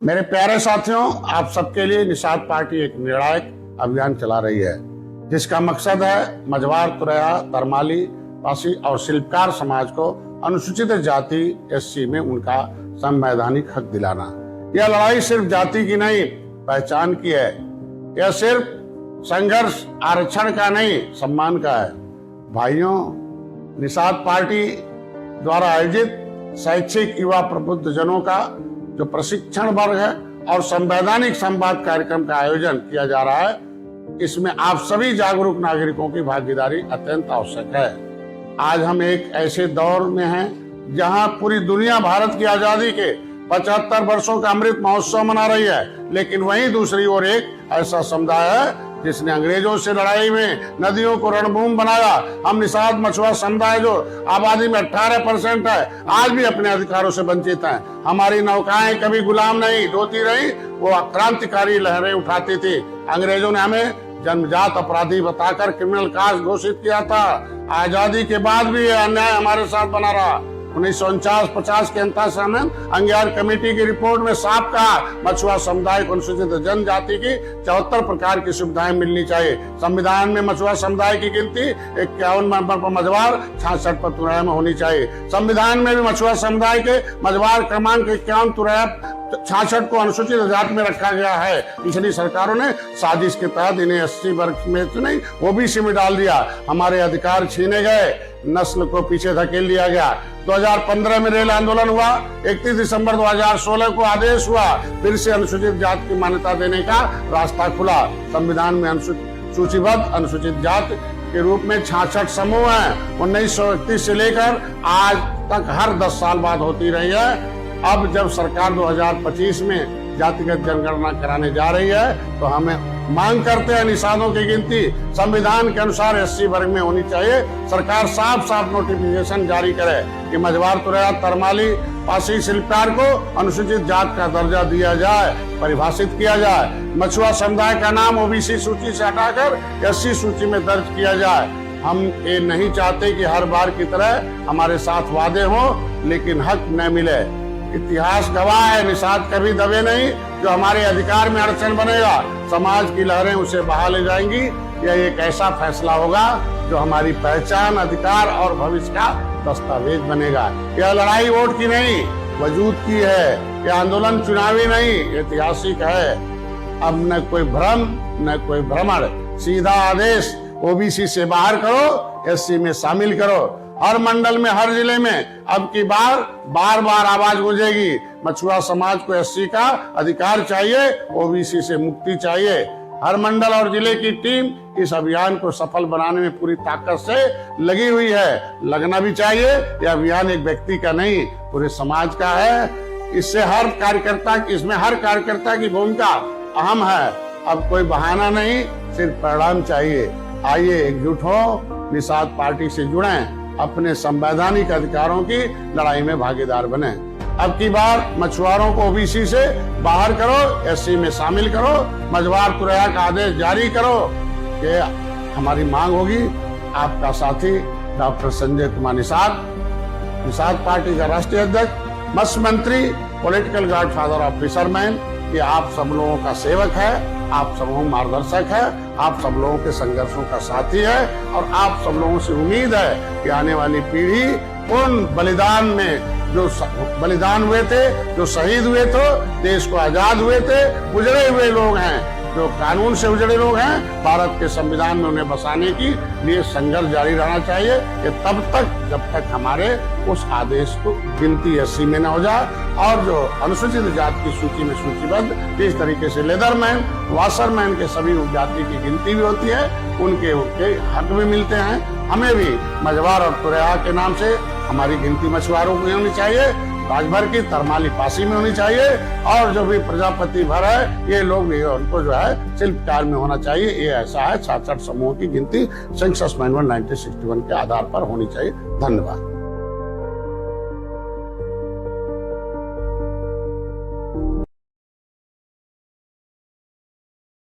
मेरे प्यारे साथियों, आप सबके लिए निषाद पार्टी एक निर्णायक अभियान चला रही है, जिसका मकसद है मझवार, तुरैया, तरमाली, पासी और शिल्पकार समाज को अनुसूचित जाति एससी में उनका संवैधानिक हक दिलाना। यह लड़ाई सिर्फ जाति की नहीं, पहचान की है। यह सिर्फ संघर्ष आरक्षण का नहीं, सम्मान का है। भाइयों, निषाद पार्टी द्वारा आयोजित शैक्षिक युवा प्रबुद्ध जनों का जो प्रशिक्षण वर्ग है और संवैधानिक संवाद कार्यक्रम का आयोजन किया जा रहा है, इसमें आप सभी जागरूक नागरिकों की भागीदारी अत्यंत आवश्यक है। आज हम एक ऐसे दौर में हैं जहां पूरी दुनिया भारत की आजादी के 75 वर्षों का अमृत महोत्सव मना रही है, लेकिन वहीं दूसरी ओर एक ऐसा समुदाय है जिसने अंग्रेजों से लड़ाई में नदियों को रणभूमि बनाया। हम निषाद मछुआ समुदाय जो आबादी में 18% है, आज भी अपने अधिकारों से वंचित हैं। हमारी नौकाएं कभी गुलाम नहीं ढोती रही, वो क्रांतिकारी लहरें उठाती थी। अंग्रेजों ने हमें जन्मजात अपराधी बताकर क्रिमिनल कास्ट घोषित किया था। आजादी के बाद भी यह अन्याय हमारे साथ बना रहा। 1949-50 के अंतः अंग्यार कमेटी की रिपोर्ट में साफ कहा, मछुआ समुदाय को अनुसूचित जनजाति की 74 प्रकार की सुविधाएं मिलनी चाहिए। संविधान में मछुआ समुदाय की गिनती 51 नंबर पर मझवार, 66 पर तुरैया में होनी चाहिए। संविधान में भी मछुआ समुदाय के मझवार क्रमांक 51, तुरैया 66 को अनुसूचित जाति में रखा गया है। पिछली सरकारों ने साजिश के तहत इन्हें 80 वर्ग में नहीं ओबीसी में डाल दिया। हमारे अधिकार छीने गए, नस्ल को पीछे धकेल दिया गया। 2015 में रेल आंदोलन हुआ, 31 दिसंबर 2016 को आदेश हुआ, फिर से अनुसूचित जाति की मान्यता देने का रास्ता खुला। संविधान में सूचीबद्ध अनुसूचित जाति के रूप में 66 समूह हैं। 1931 से लेकर आज तक हर 10 साल बाद होती रही है। अब जब सरकार 2025 में जातिगत जनगणना कराने जा रही है, तो हमें मांग करते हैं निषादों की गिनती संविधान के अनुसार 80 वर्ग में होनी चाहिए। सरकार साफ साफ नोटिफिकेशन जारी करे कि मझवार, तुरैया, तरमाली, पासी, शिल्पकार को अनुसूचित जाति का दर्जा दिया जाए, परिभाषित किया जाए। मछुआ समुदाय का नाम ओबीसी सूची से हटाकर एससी सूची में दर्ज किया जाए। हम ये नहीं चाहते कि हर बार की तरह हमारे साथ वादे हों लेकिन हक न मिले। इतिहास गवाह है, निषाद कभी दबे नहीं। जो हमारे अधिकार में अड़चन बनेगा, समाज की लहरें उसे बहा ले जाएंगी। यह एक ऐसा फैसला होगा जो हमारी पहचान, अधिकार और भविष्य का दस्तावेज बनेगा। यह लड़ाई वोट की नहीं, वजूद की है। यह आंदोलन चुनावी नहीं, ऐतिहासिक है। अब न कोई भ्रम न कोई भ्रमण, सीधा आदेश, ओबीसी से बाहर करो, एससी में शामिल करो। हर मंडल में, हर जिले में अब की बार बार आवाज गूंजेगी। मछुआ समाज को एससी का अधिकार चाहिए, ओबीसी से मुक्ति चाहिए। हर मंडल और जिले की टीम इस अभियान को सफल बनाने में पूरी ताकत से लगी हुई है। लगना भी चाहिए। यह अभियान एक व्यक्ति का नहीं, पूरे समाज का है। इसमें हर कार्यकर्ता की भूमिका अहम है। अब कोई बहाना नहीं, सिर्फ परिणाम चाहिए। आइए एकजुट हो, निषाद पार्टी से जुड़ें, अपने संवैधानिक अधिकारों की लड़ाई में भागीदार बने। अब की बार मछुआरों को ओबीसी से बाहर करो, एससी में शामिल करो, मझवार, तुरैया का आदेश जारी करो। ये हमारी मांग होगी। आपका साथी डॉक्टर संजय कुमार निषाद पार्टी का राष्ट्रीय अध्यक्ष, मत्स्य मंत्री, पॉलिटिकल गॉडफादर ऑफ फिशरमैन। ये आप सब लोगों का सेवक है, आप सब लोगों मार्गदर्शक है, आप सब लोगों के संघर्षों का साथी है। और आप सब लोगों से उम्मीद है कि आने वाली पीढ़ी उन बलिदान में जो बलिदान हुए थे, जो शहीद हुए थे, देश को आजाद हुए थे, उजड़े हुए लोग हैं, जो कानून से उजड़े लोग हैं, भारत के संविधान में उन्हें बसाने की लिए संघर्ष जारी रहना चाहिए। ये तब तक जब तक हमारे उस आदेश को गिनती एससी में न हो जाए। और जो अनुसूचित जाति की सूची में सूचीबद्ध, इस तरीके से लेदरमैन, वाशरमैन के सभी जाति की गिनती भी होती है, उनके हक भी मिलते हैं। हमें भी मझवार और तुरैया के नाम से हमारी गिनती मछुआरों की होनी चाहिए, राजभर की, तरमाली, पासी में होनी चाहिए। और जो भी प्रजापति भर है, ये लोग भी उनको जो है शिल्पकार में होना चाहिए। ये ऐसा है, 66 समूह की गिनती सेंसस मैनुअल 1961 के आधार पर होनी चाहिए। धन्यवाद।